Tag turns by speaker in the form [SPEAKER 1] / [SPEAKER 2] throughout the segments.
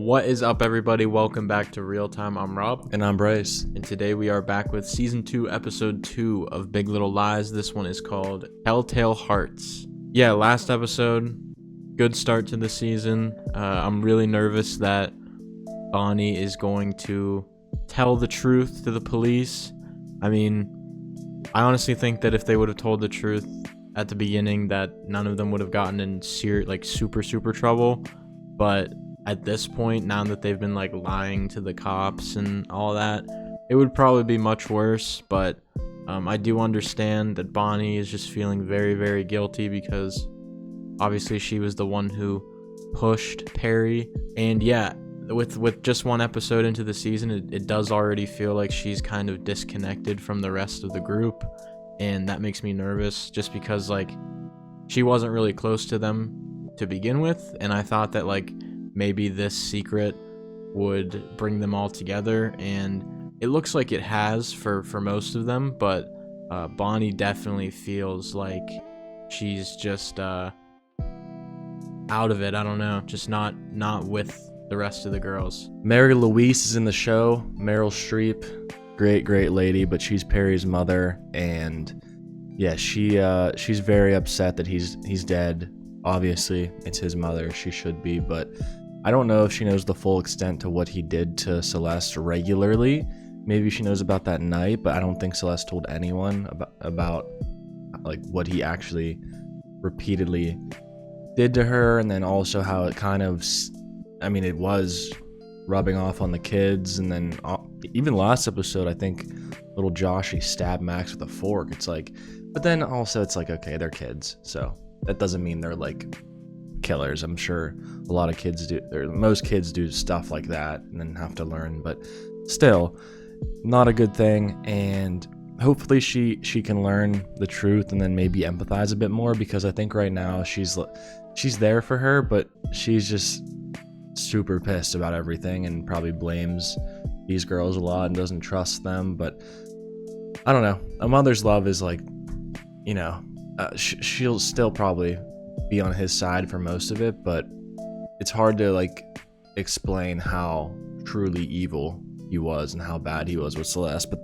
[SPEAKER 1] What is up, everybody? Welcome back to Real Time. I'm Rob.
[SPEAKER 2] And I'm Bryce.
[SPEAKER 1] And today we are back with Season 2, Episode 2 of Big Little Lies. This one is called Telltale Hearts. Yeah, last episode, good start to the season. I'm really nervous that Bonnie is going to tell the truth to the police. I mean, I honestly think that if they would have told the truth at the beginning, that none of them would have gotten in super trouble. But at this point, now that they've been lying to the cops and all that, it would probably be much worse. But I do understand that Bonnie is just feeling very guilty because obviously she was the one who pushed Perry. And yeah, with just one episode into the season, it does already feel like she's kind of disconnected from the rest of the group, and that makes me nervous just because she wasn't really close to them to begin with, and I thought that maybe this secret would bring them all together, and it looks like it has for most of them. But Bonnie definitely feels like she's just out of it. I don't know, just not with the rest of the girls.
[SPEAKER 2] Mary Louise is in the show. Meryl Streep, great lady, but she's Perry's mother, and yeah, she's very upset that he's dead. Obviously, it's his mother. She should be, but I don't know if she knows the full extent to what he did to Celeste regularly. Maybe she knows about that night, but I don't think Celeste told anyone about what he actually repeatedly did to her, and then also how it kind of, it was rubbing off on the kids. And then even last episode, I think little Joshy stabbed Max with a fork. It's but then also it's okay, they're kids, so that doesn't mean they're killers. I'm sure a lot of kids do, or most kids do stuff like that and then have to learn, but still not a good thing. And hopefully she can learn the truth and then maybe empathize a bit more, because I think right now she's there for her, but she's just super pissed about everything and probably blames these girls a lot and doesn't trust them. But I don't know, a mother's love is she'll still probably be on his side for most of it, but it's hard to explain how truly evil he was and how bad he was with Celeste. But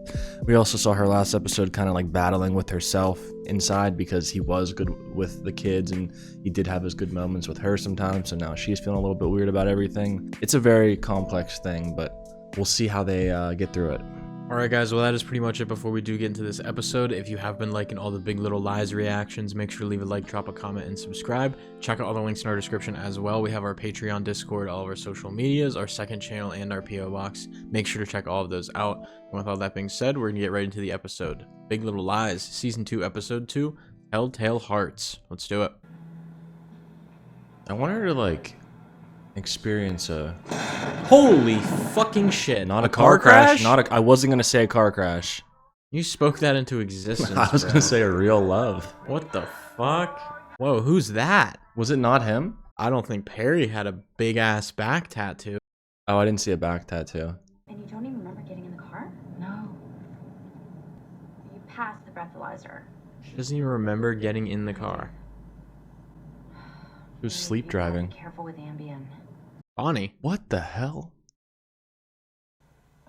[SPEAKER 2] we also saw her last episode kind of battling with herself inside, because he was good with the kids and he did have his good moments with her sometimes, so now she's feeling a little bit weird about everything. It's a very complex thing, but we'll see how they get through it.
[SPEAKER 1] Alright guys, well that is pretty much it before we do get into this episode. If you have been liking all the Big Little Lies reactions, make sure to leave a like, drop a comment, and subscribe. Check out all the links in our description as well. We have our Patreon, Discord, all of our social medias, our second channel, and our PO box. Make sure to check all of those out. And with all that being said, we're going to get right into the episode. Big Little Lies, Season 2, Episode 2, Telltale Hearts. Let's do it.
[SPEAKER 2] I want her to experience a...
[SPEAKER 1] Holy fucking shit.
[SPEAKER 2] Not a car crash? I wasn't going to say a car crash.
[SPEAKER 1] You spoke that into existence.
[SPEAKER 2] I was going to say a real love.
[SPEAKER 1] What the fuck? Whoa, who's that?
[SPEAKER 2] Was it not him?
[SPEAKER 1] I don't think Perry had a big ass back tattoo.
[SPEAKER 2] Oh, I didn't see a back tattoo.
[SPEAKER 3] And you don't even remember getting in the car? No. You passed the breathalyzer.
[SPEAKER 1] She doesn't even remember getting in the car.
[SPEAKER 2] She was sleep driving.
[SPEAKER 3] Be careful with Ambien.
[SPEAKER 1] Bonnie.
[SPEAKER 2] What the hell?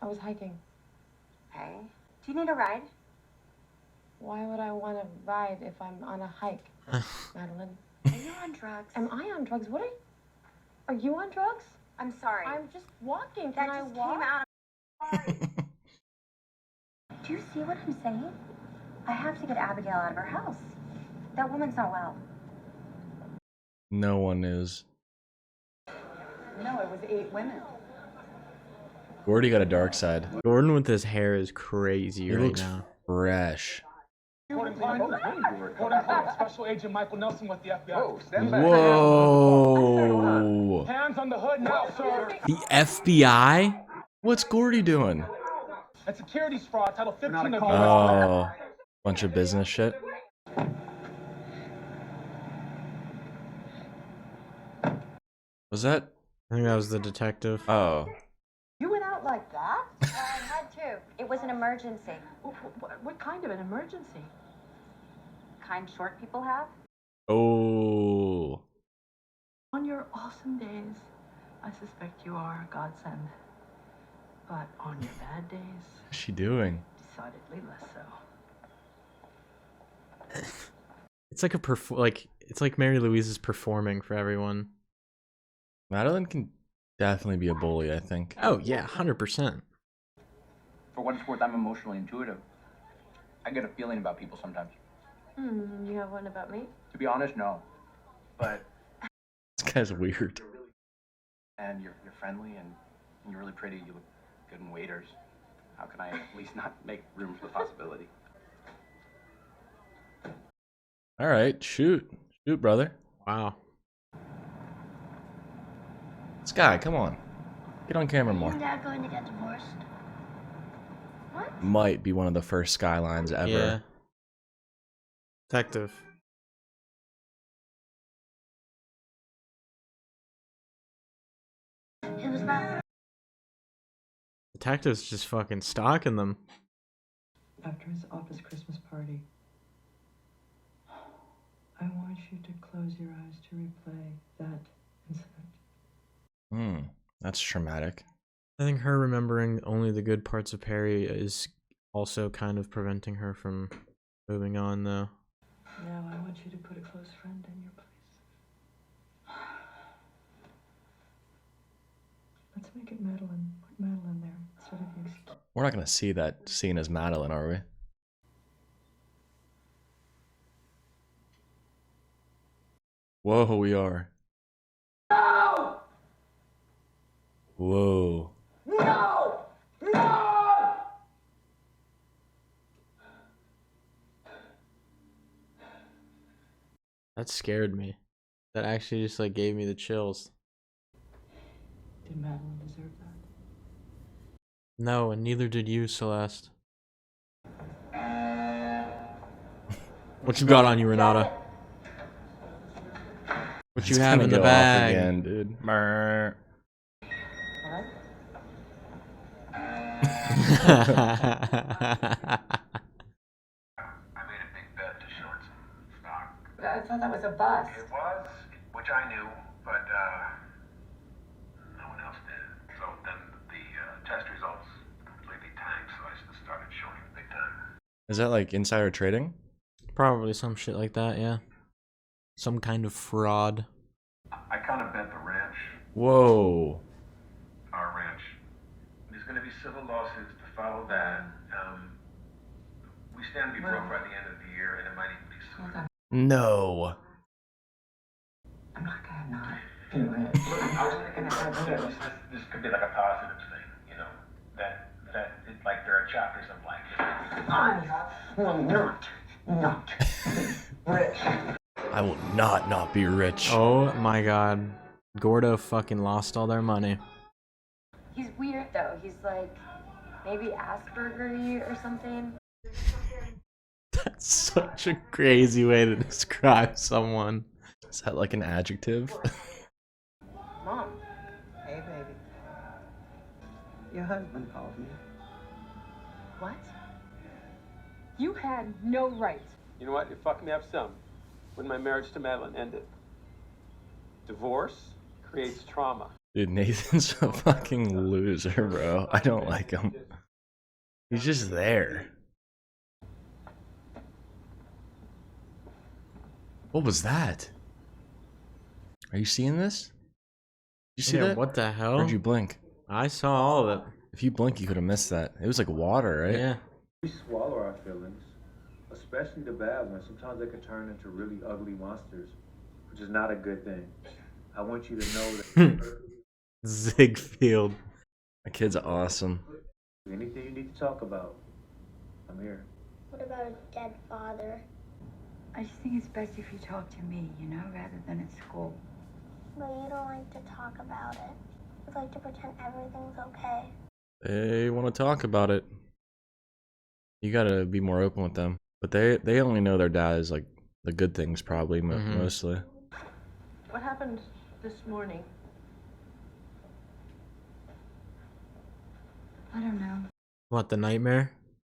[SPEAKER 4] I was hiking.
[SPEAKER 3] Hey, do you need a ride?
[SPEAKER 4] Why would I want to ride if I'm on a hike, Madeline?
[SPEAKER 3] Are you on drugs?
[SPEAKER 4] Am I on drugs? Are you on drugs?
[SPEAKER 3] I'm sorry.
[SPEAKER 4] I'm just walking.
[SPEAKER 3] That
[SPEAKER 4] Can I
[SPEAKER 3] just
[SPEAKER 4] walk?
[SPEAKER 3] came out of... Do you see what I'm saying? I have to get Abigail out of her house. That woman's not well.
[SPEAKER 2] No one is.
[SPEAKER 5] No, it was 8 women.
[SPEAKER 2] Gordy got a dark side.
[SPEAKER 1] Gordon with his hair is crazy right
[SPEAKER 2] looks
[SPEAKER 1] now.
[SPEAKER 2] Fresh.
[SPEAKER 6] Special Agent Michael Nelson with the FBI.
[SPEAKER 2] Whoa.
[SPEAKER 6] Hands on the hood now, sir.
[SPEAKER 1] The FBI?
[SPEAKER 2] What's Gordy doing?
[SPEAKER 6] And securities fraud, Title 15 of
[SPEAKER 2] Oh, bunch of business shit. Was that?
[SPEAKER 1] I think that was the detective.
[SPEAKER 2] Oh.
[SPEAKER 5] You went out like that?
[SPEAKER 3] I had to. It was an emergency.
[SPEAKER 4] What kind of an emergency?
[SPEAKER 3] Kind short people have?
[SPEAKER 2] Oh.
[SPEAKER 4] On your awesome days,
[SPEAKER 7] I suspect you are a godsend. But on your bad days,
[SPEAKER 2] What's she doing?
[SPEAKER 7] decidedly less so.
[SPEAKER 1] It's like it's like Mary Louise is performing for everyone.
[SPEAKER 2] Madeline can definitely be a bully, I think.
[SPEAKER 1] Oh yeah, 100%.
[SPEAKER 8] For what it's worth, I'm emotionally intuitive. I get a feeling about people sometimes.
[SPEAKER 4] You have one about me?
[SPEAKER 8] To be honest, no. But
[SPEAKER 2] This guy's weird.
[SPEAKER 8] and you're friendly and you're really pretty. You look good in waiters. How can I at least not make room for the possibility?
[SPEAKER 2] All right, shoot, brother.
[SPEAKER 1] Wow.
[SPEAKER 2] Sky, come on, get on camera more.
[SPEAKER 3] Is Dad going to get divorced?
[SPEAKER 4] What?
[SPEAKER 2] Might be one of the first skylines ever.
[SPEAKER 1] Yeah. Detective.
[SPEAKER 3] It was that.
[SPEAKER 1] Detective's just fucking stalking them.
[SPEAKER 7] After his office Christmas party, I want you to close your eyes to replay that incident.
[SPEAKER 2] That's traumatic.
[SPEAKER 1] I think her remembering only the good parts of Perry is also kind of preventing her from moving on, though.
[SPEAKER 7] Now I want you to put a close friend in your place. Let's make it Madeline. Put Madeline there instead of you.
[SPEAKER 2] We're not gonna see that scene as Madeline, are we? Whoa, we are.
[SPEAKER 5] No!
[SPEAKER 2] Whoa.
[SPEAKER 5] No! No!
[SPEAKER 1] That scared me. That actually just like gave me the chills.
[SPEAKER 7] Did Madeline deserve that?
[SPEAKER 1] No, and neither did you, Celeste. What you got on you, Renata? What you
[SPEAKER 2] It's
[SPEAKER 1] have
[SPEAKER 2] gonna
[SPEAKER 1] in the
[SPEAKER 2] go off
[SPEAKER 1] bag?
[SPEAKER 2] again, dude. Brr.
[SPEAKER 9] I made a big bet to short some stock.
[SPEAKER 5] I thought that was a bust.
[SPEAKER 9] It was, which I knew, but no one else did. So then the test results completely tanked, so I just started shorting big time.
[SPEAKER 2] Is that like insider trading?
[SPEAKER 1] Probably some shit like that, yeah. Some kind of fraud.
[SPEAKER 9] I kind of bet the ranch,
[SPEAKER 2] Whoa.
[SPEAKER 9] our ranch. There's going to be civil lawsuits to follow that. We stand to be broke by the end of the year, and it might even be sooner.
[SPEAKER 2] No.
[SPEAKER 5] I'm not gonna not do it. I was gonna have
[SPEAKER 9] This could be like a positive thing, you know, that it's like there are chapters of life.
[SPEAKER 5] I will not be rich.
[SPEAKER 2] I will not be rich.
[SPEAKER 1] Oh my god. Gordo fucking lost all their money.
[SPEAKER 3] He's weird though. He's like maybe Asperger-y or something.
[SPEAKER 1] That's such a crazy way to describe someone.
[SPEAKER 2] Is that like an adjective?
[SPEAKER 5] Mom. Hey, baby. Your husband called me.
[SPEAKER 4] What? You had no right.
[SPEAKER 10] You know what? You fucked me up some when my marriage to Madeline ended. Divorce creates trauma.
[SPEAKER 2] Dude, Nathan's a fucking loser, bro. I don't like him. He's just there. What was that? Are you seeing this? You see
[SPEAKER 1] Yeah,
[SPEAKER 2] that?
[SPEAKER 1] what the hell?
[SPEAKER 2] Where'd you blink?
[SPEAKER 1] I saw all of it.
[SPEAKER 2] If you blink, you could have missed that. It was like water, right?
[SPEAKER 1] Yeah.
[SPEAKER 11] We swallow our feelings, especially the bad ones. Sometimes they can turn into really ugly monsters, which is not a good thing. I want you to know that
[SPEAKER 1] Ziegfeld.
[SPEAKER 2] My kid's awesome.
[SPEAKER 11] anything you need to talk about, I'm here.
[SPEAKER 3] What about a dead father?
[SPEAKER 7] I just think it's best if you talk to me, you know, rather than at school.
[SPEAKER 3] But you don't like to talk about it. You like to pretend everything's okay.
[SPEAKER 2] They want to talk about it. You gotta be more open with them. But they only know their dad is like the good things, probably, mostly.
[SPEAKER 7] What happened this morning? I don't know.
[SPEAKER 1] What, the nightmare?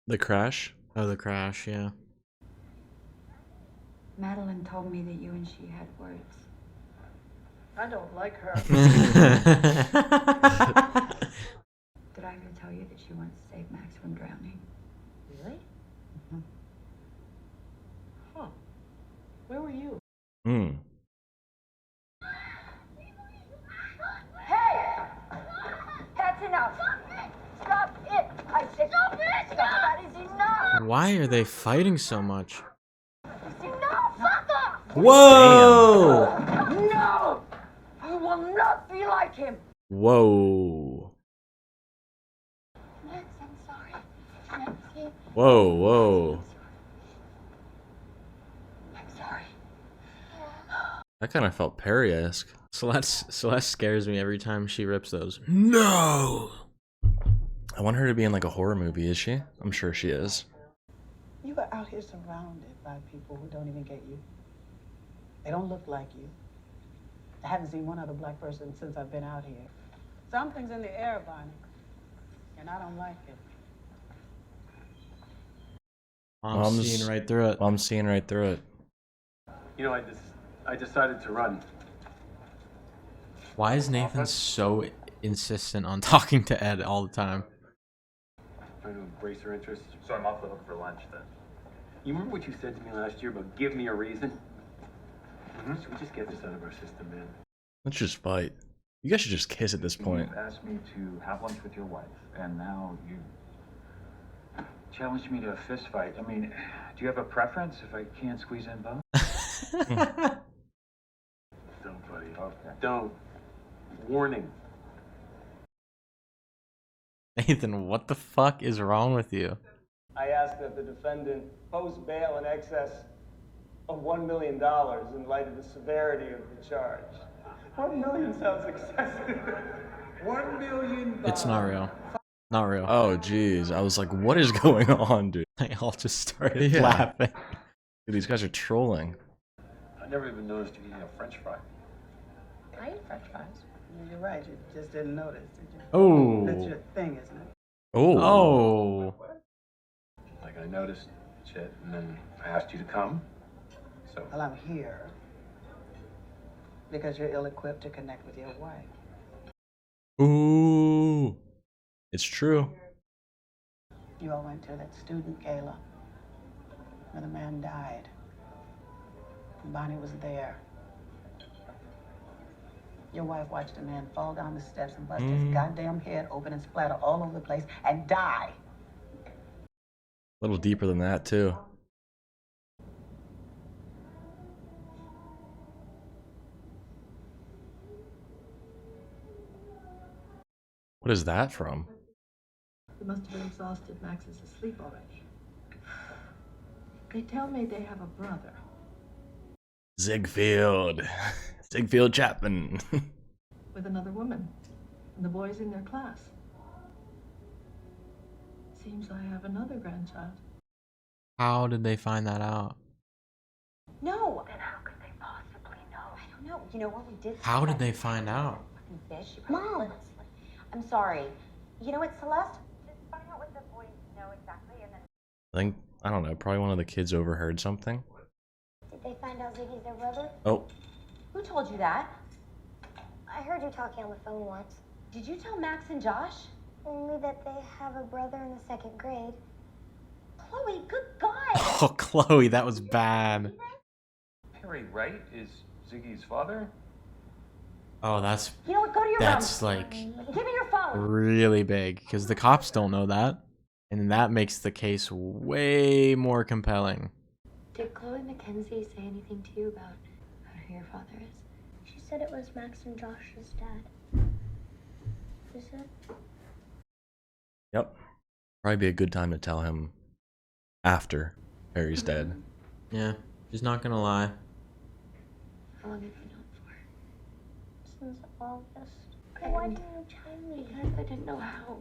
[SPEAKER 2] The crash?
[SPEAKER 1] Oh, the crash, yeah.
[SPEAKER 7] Madeline told me that you and she had words. I don't like her. Did I ever tell you that she wanted to save Max from drowning?
[SPEAKER 4] Really? Huh. Where were you?
[SPEAKER 2] Hmm.
[SPEAKER 3] Hey! That's enough. Stop it! I said stop it! Stop. That is enough.
[SPEAKER 1] Why are they fighting so much?
[SPEAKER 3] It's enough. Fuck off.
[SPEAKER 1] Whoa!
[SPEAKER 3] No! You will not be like him.
[SPEAKER 2] Whoa.
[SPEAKER 4] Max, I'm sorry. Maxie,
[SPEAKER 2] Whoa, whoa.
[SPEAKER 3] I'm sorry.
[SPEAKER 2] That kind of felt Perry-esque.
[SPEAKER 1] Celeste scares me every time she rips those. No!
[SPEAKER 2] I want her to be in like a horror movie, is she? I'm sure she is.
[SPEAKER 12] You are out here surrounded by people who don't even get you. They don't look like you. I haven't seen one other black person since I've been out here. Something's in the air, Bonnie, and I don't like it.
[SPEAKER 1] I'm seeing right through it.
[SPEAKER 2] I'm seeing right through it.
[SPEAKER 10] You know, I decided to run.
[SPEAKER 1] Why is Nathan so insistent on talking to Ed all the time?
[SPEAKER 10] Trying to embrace her interests. So I'm off the hook for lunch then. You remember what you said to me last year about give me a reason? Should we just get this out of our system, man?
[SPEAKER 2] Let's just fight. You guys should just kiss at this point.
[SPEAKER 5] You asked me to have lunch with your wife, and now you challenged me to a fist fight. I mean, do you have a preference if I can't squeeze in both?
[SPEAKER 10] Don't, buddy.
[SPEAKER 5] Okay.
[SPEAKER 10] Don't. Warning.
[SPEAKER 1] Nathan, what the fuck is wrong with you?
[SPEAKER 6] I ask that the defendant post bail in excess of $1 million in light of the severity of the charge. 1 million sounds excessive. $1 million.
[SPEAKER 1] It's not real. Not real.
[SPEAKER 2] Oh, jeez. I was like, what is going on, dude?
[SPEAKER 1] They all just started
[SPEAKER 2] Yeah.
[SPEAKER 1] laughing.
[SPEAKER 2] Dude, these guys are trolling.
[SPEAKER 10] I never even noticed you eating a French fry.
[SPEAKER 4] I eat French fries.
[SPEAKER 12] You're right, you just didn't notice, did you?
[SPEAKER 1] Oh.
[SPEAKER 12] That's your thing, isn't it?
[SPEAKER 2] Oh.
[SPEAKER 1] Oh.
[SPEAKER 10] Like I noticed shit, and then I asked you to come. So
[SPEAKER 12] Well, I'm here because you're ill-equipped to connect with your wife.
[SPEAKER 2] Ooh. It's true.
[SPEAKER 12] You all went to that student gala where the man died. Bonnie was there. Your wife watched a man fall down the steps and bust his goddamn head open and splatter all over the place and die.
[SPEAKER 2] A little deeper than that, too. What is that from?
[SPEAKER 7] They must have been exhausted. Max is asleep already. They tell me they have a brother.
[SPEAKER 2] Ziegfeld. Ziegfeld Chapman.
[SPEAKER 7] With another woman. And the boys in their class. Seems I have another grandchild.
[SPEAKER 1] How did they find that out?
[SPEAKER 3] No. Then how could they possibly know? I don't know. You know what we did?
[SPEAKER 1] How did they find out?
[SPEAKER 3] Mom. I'm sorry. You know what, Celeste? Just find out what the boys know exactly, and then.
[SPEAKER 2] I think, I don't know, probably one of the kids overheard something.
[SPEAKER 3] Did they find out Ziggy's their brother?
[SPEAKER 2] Oh.
[SPEAKER 3] Who told you that? I heard you talking on the phone once. Did you tell Max and Josh? Only that they have a brother in the 2nd grade. Chloe, good God!
[SPEAKER 1] Oh, Chloe, that was bad.
[SPEAKER 5] Perry Wright is Ziggy's father?
[SPEAKER 1] Oh, that's
[SPEAKER 3] You know what? Go to your
[SPEAKER 1] that's
[SPEAKER 3] room.
[SPEAKER 1] like
[SPEAKER 3] Give me your phone.
[SPEAKER 1] really big because the cops don't know that, and that makes the case way more compelling.
[SPEAKER 4] Did Chloe Mackenzie say anything to you about who your father is?
[SPEAKER 3] She said it was Max and Josh's dad. Who said?
[SPEAKER 2] Yep. Probably be a good time to tell him after Perry's dead.
[SPEAKER 1] Yeah, she's not gonna lie.
[SPEAKER 4] How long have you known for?
[SPEAKER 3] Since August. Why didn't you tell me?
[SPEAKER 4] Because I didn't know how.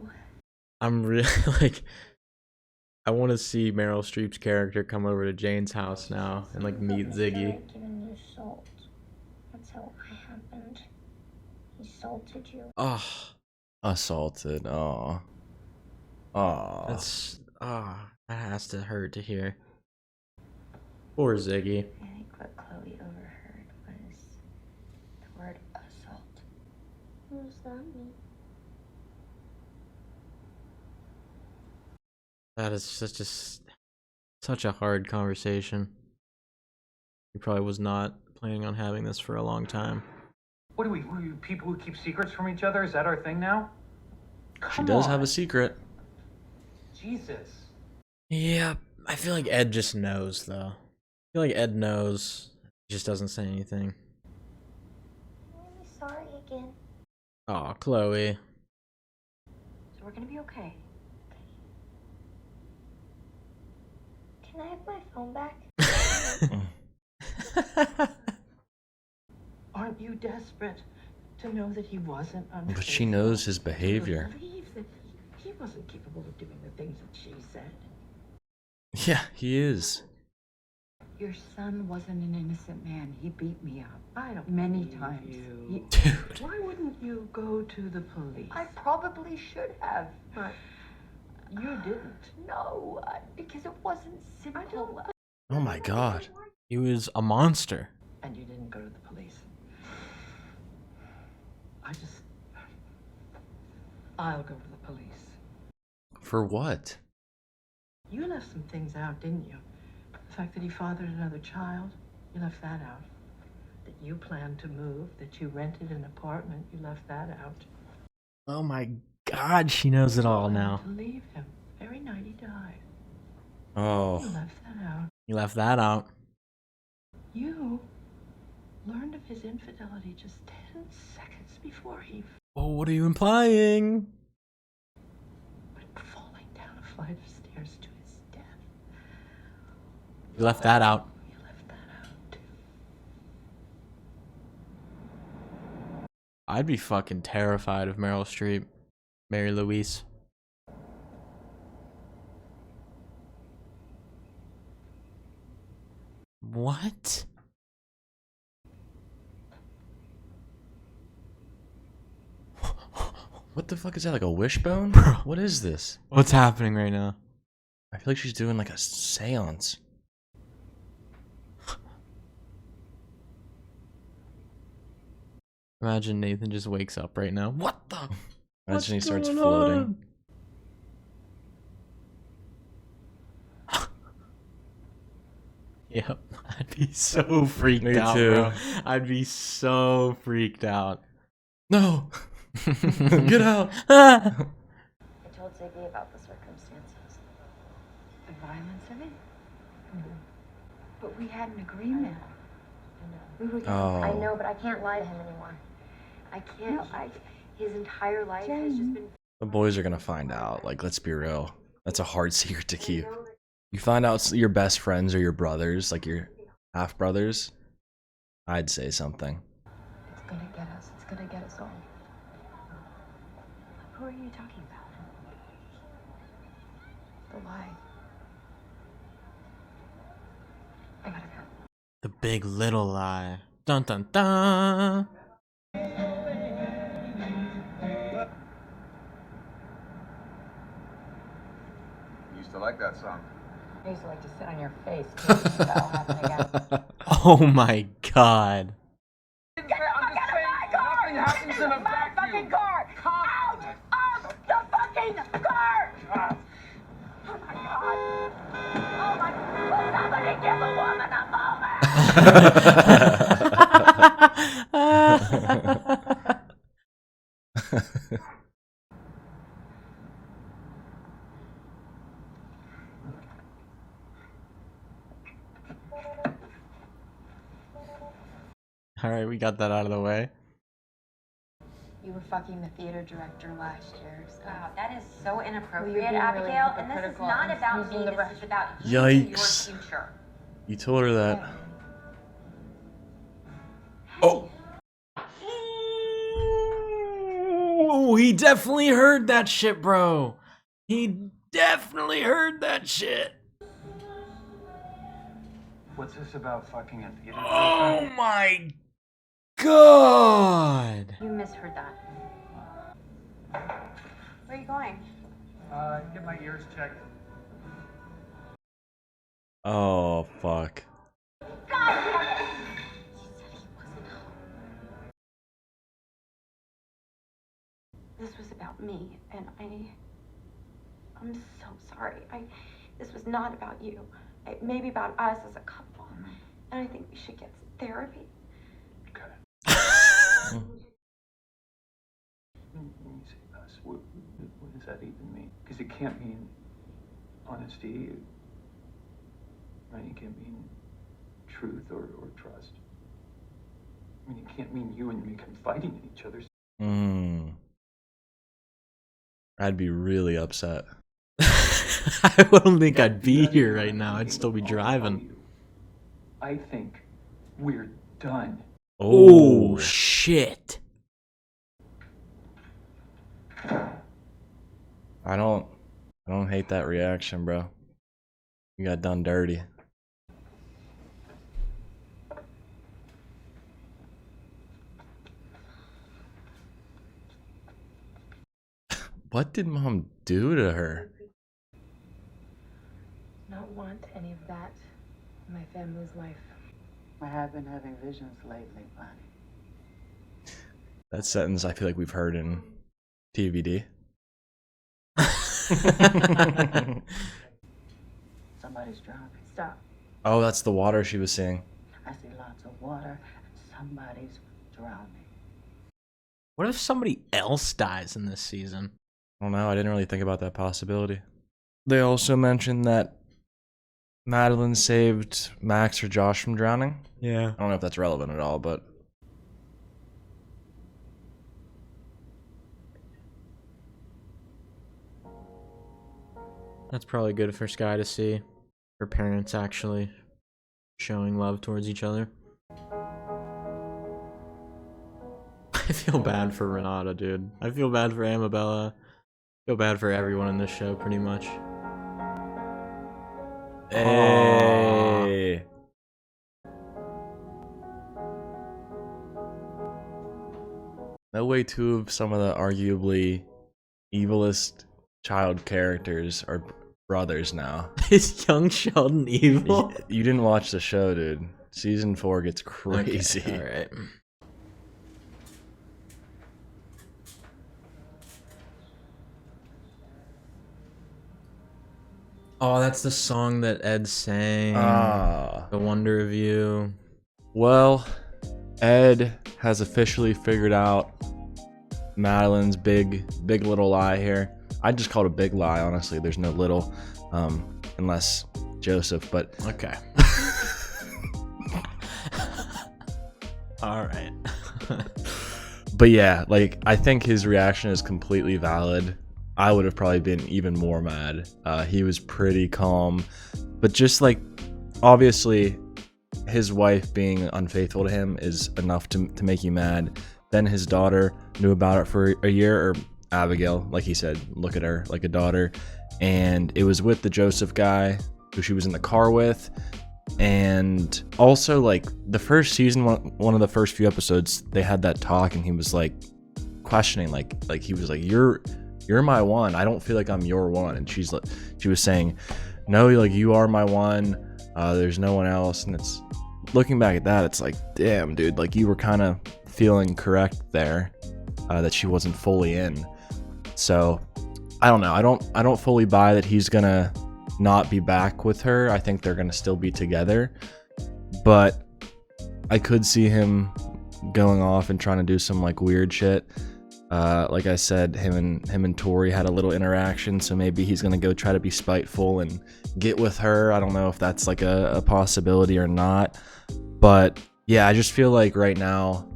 [SPEAKER 1] I'm really like, I want to see Meryl Streep's character come over to Jane's house now and like meet Ziggy.
[SPEAKER 3] Giving you salt. That's how it happened. He salted you.
[SPEAKER 1] Oh,
[SPEAKER 2] Assaulted. Aw. Aw.
[SPEAKER 1] that's that has to hurt to hear. Poor Ziggy.
[SPEAKER 4] I think what Chloe overheard was the word
[SPEAKER 3] What does that mean?
[SPEAKER 1] That is such a hard conversation. He probably was not planning on having this for a long time.
[SPEAKER 13] What are we people who keep secrets from each other? Is that our thing now?
[SPEAKER 2] She does have a secret.
[SPEAKER 13] Jesus.
[SPEAKER 1] Yeah, I feel like Ed just knows, though. I feel like Ed knows. He just doesn't say anything.
[SPEAKER 3] I'm really sorry again.
[SPEAKER 1] Aw, Chloe.
[SPEAKER 3] So we're gonna be okay. Can I have my phone back?
[SPEAKER 7] Aren't you desperate to know that he wasn't unfaithful?
[SPEAKER 2] But she knows his behavior.
[SPEAKER 7] To believe that he wasn't capable of doing the things that she said.
[SPEAKER 2] Yeah, he is.
[SPEAKER 14] Your son wasn't an innocent man. He beat me up. I don't many times.
[SPEAKER 2] Dude.
[SPEAKER 7] Why wouldn't you go to the police?
[SPEAKER 14] I probably should have.
[SPEAKER 7] But you didn't.
[SPEAKER 14] No, because it wasn't simple.
[SPEAKER 2] Oh my god.
[SPEAKER 1] He was a monster.
[SPEAKER 7] And you didn't go to the police. I'll go to the police.
[SPEAKER 2] For what?
[SPEAKER 7] You left some things out, didn't you? The fact that he fathered another child, you left that out. That you planned to move, that you rented an apartment, you left that out.
[SPEAKER 1] Oh my god, she knows it all now.
[SPEAKER 7] To leave him. Very night he died.
[SPEAKER 2] Oh.
[SPEAKER 7] You left that out.
[SPEAKER 1] You left that out.
[SPEAKER 7] You learned of his infidelity just 10 seconds before he
[SPEAKER 1] Oh, what are you implying?
[SPEAKER 7] went falling down a flight of stairs to his death.
[SPEAKER 1] You left that out.
[SPEAKER 7] You left that out too.
[SPEAKER 1] I'd be fucking terrified of Meryl Streep. Mary Louise. What?
[SPEAKER 2] What the fuck is that? Like a wishbone? What is this?
[SPEAKER 1] What's happening right now?
[SPEAKER 2] I feel like she's doing like a seance.
[SPEAKER 1] Imagine Nathan just wakes up right now. What the?
[SPEAKER 2] Imagine he starts
[SPEAKER 1] going
[SPEAKER 2] floating.
[SPEAKER 1] on? Yep, I'd be so freaked
[SPEAKER 2] Me
[SPEAKER 1] out,
[SPEAKER 2] too.
[SPEAKER 1] bro. I'd be so freaked out.
[SPEAKER 2] No! Get out!
[SPEAKER 3] I told Ziggy about the circumstances.
[SPEAKER 14] The violence of it? But we had an agreement. We were
[SPEAKER 2] Oh.
[SPEAKER 3] I know, but I can't lie to him anymore. I can't. His entire life has just been.
[SPEAKER 2] The boys are gonna find out. Like, let's be real. That's a hard secret to keep. You find out your best friends are your brothers, like your half brothers. I'd say something.
[SPEAKER 14] It's gonna get us. It's gonna get us all.
[SPEAKER 3] Who are you talking about?
[SPEAKER 14] The lie. I gotta go.
[SPEAKER 1] The big little lie. Dun dun dun.
[SPEAKER 8] You used to like that song.
[SPEAKER 14] I used to like to sit on your face. That'll happen again.
[SPEAKER 1] Oh my god.
[SPEAKER 14] Get the fuck out of my car! Nothing happens in a vacuum. Fucking car! Out of the fucking car! Oh my god! Oh my! Will somebody give a woman a moment?
[SPEAKER 1] Alright, we got that out of the way.
[SPEAKER 14] You were fucking the theater director last year. So.
[SPEAKER 3] Wow, that is so
[SPEAKER 14] Well,
[SPEAKER 3] inappropriate,
[SPEAKER 14] you're being really
[SPEAKER 3] Abigail. And this is
[SPEAKER 14] hypocritical
[SPEAKER 3] not
[SPEAKER 14] and
[SPEAKER 3] about
[SPEAKER 14] using
[SPEAKER 3] me.
[SPEAKER 14] the
[SPEAKER 3] This
[SPEAKER 14] rest-
[SPEAKER 3] is about you and your
[SPEAKER 2] Yikes.
[SPEAKER 3] future.
[SPEAKER 2] You told her that.
[SPEAKER 1] Oh. Ooh, he definitely heard that shit, bro. He definitely heard that shit.
[SPEAKER 13] What's this about fucking a theater?
[SPEAKER 1] Oh my god.
[SPEAKER 3] You misheard that. Where are you going?
[SPEAKER 13] Get my ears checked.
[SPEAKER 2] Oh, fuck.
[SPEAKER 3] about me, and I'm so sorry. This was not about you. It may be about us as a couple, and I think we should get some therapy.
[SPEAKER 5] When you say us, what does that even mean? Because it can't mean honesty, right? It can't mean truth or trust. I mean, it can't mean you and me confiding in each other.
[SPEAKER 2] I'd be really upset.
[SPEAKER 1] I don't think I'd be here right now. I'd still be driving.
[SPEAKER 5] I think we're done.
[SPEAKER 1] Oh, shit.
[SPEAKER 2] I don't hate that reaction, bro. You got done dirty. What did mom do to her?
[SPEAKER 4] Not want any of that in my family's life.
[SPEAKER 7] I have been having visions lately, Bonnie.
[SPEAKER 2] That sentence I feel like we've heard in TVD.
[SPEAKER 7] Somebody's drowning. Stop.
[SPEAKER 2] Oh, that's the water she was seeing.
[SPEAKER 7] I see lots of water and somebody's drowning.
[SPEAKER 1] What if somebody else dies in this season?
[SPEAKER 2] I don't know. I didn't really think about that possibility. They also mentioned that Madeline saved Max or Josh from drowning.
[SPEAKER 1] Yeah.
[SPEAKER 2] I don't know if that's relevant at all, but...
[SPEAKER 1] That's probably good for Sky to see. Her parents actually showing love towards each other. I feel bad for Renata, dude. I feel bad for Amabella. I feel bad for everyone in this show, pretty much.
[SPEAKER 2] Hey. No way two of some of the arguably evilest child characters are brothers now.
[SPEAKER 1] Is young Sheldon evil?
[SPEAKER 2] You didn't watch the show, dude. Season 4 gets crazy.
[SPEAKER 1] Okay, alright. Oh, that's the song that Ed sang. The Wonder of You.
[SPEAKER 2] Well, Ed has officially figured out Madeline's big little lie here. I just call it a big lie, honestly. There's no little, unless Joseph, but...
[SPEAKER 1] Okay. Alright.
[SPEAKER 2] But yeah, like, I think his reaction is completely valid. I would have probably been even more mad. He was pretty calm, but just like, obviously, his wife being unfaithful to him is enough to make you mad. Then his daughter knew about it for a year, or Abigail, like he said, look at her like a daughter. And it was with the Joseph guy who she was in the car with. And also, like, the first season, one of the first few episodes, they had that talk, and he was like questioning, like he was like, you're my one. I don't feel like I'm your one. And she was saying, no, like, you are my one. There's no one else. And it's, looking back at that, it's like, damn, dude, like, you were kind of feeling correct there, that she wasn't fully in. So I don't know. I don't fully buy that he's gonna not be back with her. I think they're gonna still be together, but I could see him going off and trying to do some like weird shit. Like I said, him and Tori had a little interaction, so maybe he's gonna go try to be spiteful and get with her. I don't know if that's like a possibility or not, but yeah, I just feel like right now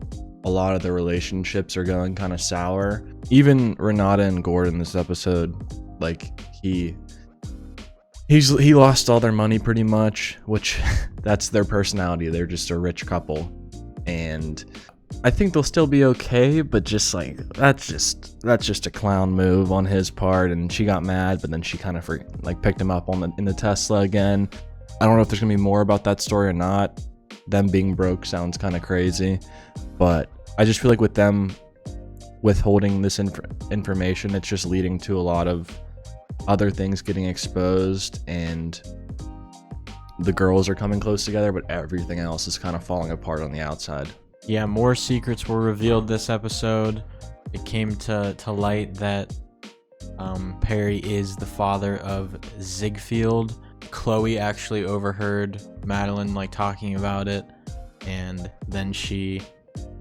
[SPEAKER 2] a lot of the relationships are going kind of sour. Even Renata and Gordon this episode, like he lost all their money pretty much, which that's their personality. They're just a rich couple, and I think they'll still be okay, but just like that's just a clown move on his part. And she got mad, but then she kind of picked him up in the Tesla again. I don't know if there's gonna be more about that story or not. Them being broke sounds kind of crazy, but I just feel like with them withholding this information, it's just leading to a lot of other things getting exposed, and the girls are coming close together, but everything else is kind of falling apart on the outside.
[SPEAKER 1] Yeah, more secrets were revealed this episode. It came to light that Perry is the father of Ziegfeld. Chloe actually overheard Madeline like talking about it, and then she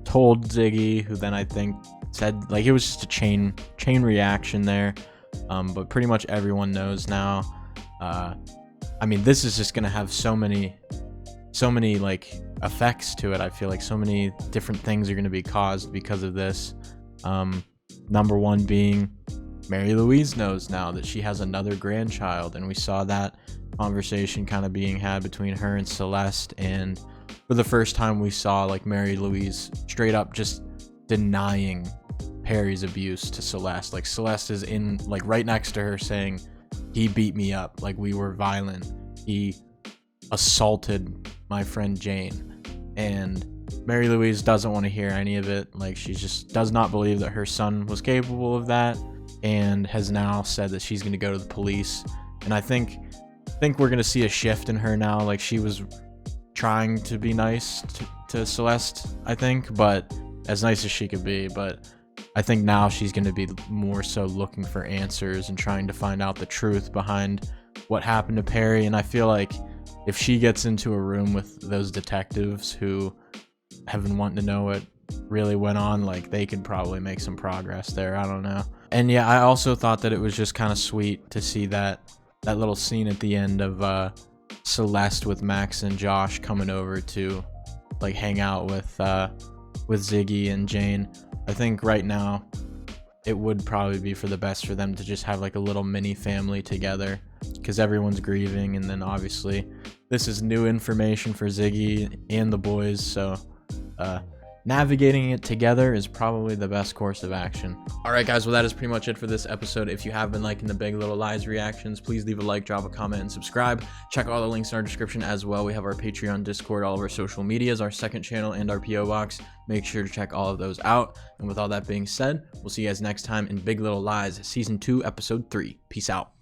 [SPEAKER 1] told Ziggy, who then I think said like it was just a chain reaction there. But pretty much everyone knows now. I mean, this is just gonna have so many like effects to it. I feel like so many different things are gonna be caused because of this. Number one being Mary Louise knows now that she has another grandchild, and we saw that conversation kind of being had between her and Celeste, and for the first time we saw like Mary Louise straight up just denying Perry's abuse to Celeste. Like Celeste is in like right next to her saying, he beat me up, like we were violent, he assaulted my friend Jane, and Mary Louise doesn't want to hear any of it. Like she just does not believe that her son was capable of that, and has now said that she's going to go to the police. And I think we're going to see a shift in her now. Like she was trying to be nice to Celeste, I think, but as nice as she could be, but I think now she's going to be more so looking for answers and trying to find out the truth behind what happened to Perry. And I feel like if she gets into a room with those detectives who have been wanting to know what really went on, like they could probably make some progress there. I don't know. And yeah, I also thought that it was just kind of sweet to see that little scene at the end of Celeste with Max and Josh coming over to like hang out with Ziggy and Jane. I think right now it would probably be for the best for them to just have like a little mini family together, because everyone's grieving, and then obviously this is new information for Ziggy and the boys, so navigating it together is probably the best course of action. All right, guys, well, that is pretty much it for this episode. If you have been liking the Big Little Lies reactions, please leave a like, drop a comment, and subscribe. Check all the links in our description as well. We have our Patreon, Discord, all of our social medias, our second channel, and our PO box. Make sure to check all of those out. And with all that being said, we'll see you guys next time in Big Little Lies Season 2, Episode 3. Peace out.